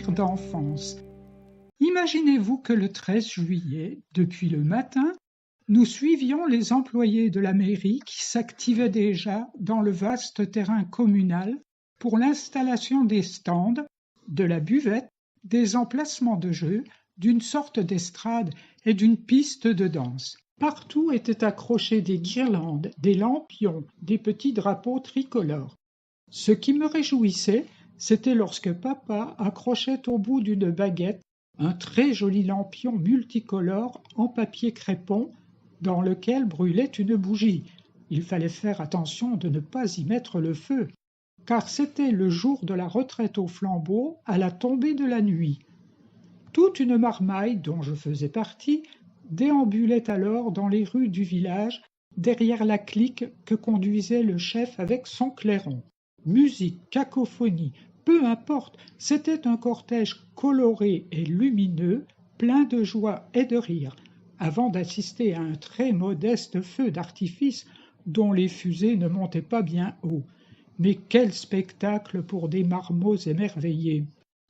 souvenirs d'enfance. Imaginez-vous que le 13 juillet, depuis le matin, nous suivions les employés de la mairie qui s'activaient déjà dans le vaste terrain communal pour l'installation des stands, de la buvette, des emplacements de jeu, d'une sorte d'estrade et d'une piste de danse. Partout étaient accrochés des guirlandes, des lampions, des petits drapeaux tricolores. Ce qui me réjouissait, c'était lorsque papa accrochait au bout d'une baguette un très joli lampion multicolore en papier crépon dans lequel brûlait une bougie. Il fallait faire attention de ne pas y mettre le feu, car c'était le jour de la retraite au flambeau à la tombée de la nuit. Toute une marmaille, dont je faisais partie, déambulait alors dans les rues du village, derrière la clique que conduisait le chef avec son clairon. Musique, cacophonie, peu importe, c'était un cortège coloré et lumineux, plein de joie et de rire, avant d'assister à un très modeste feu d'artifice dont les fusées ne montaient pas bien haut. Mais quel spectacle pour des marmots émerveillés!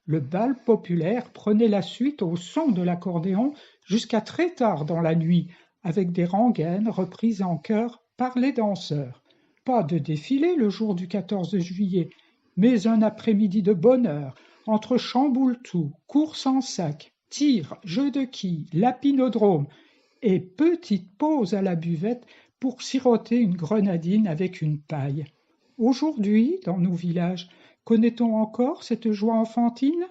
Le bal populaire prenait la suite au son de l'accordéon jusqu'à très tard dans la nuit, avec des rengaines reprises en chœur par les danseurs. Pas de défilé le jour du 14 juillet, mais un après-midi de bonheur, entre chamboule-tout, course en sac, tir, jeu de quilles, lapinodrome et petite pause à la buvette pour siroter une grenadine avec une paille. Aujourd'hui, dans nos villages, connaît-on encore cette joie enfantine ?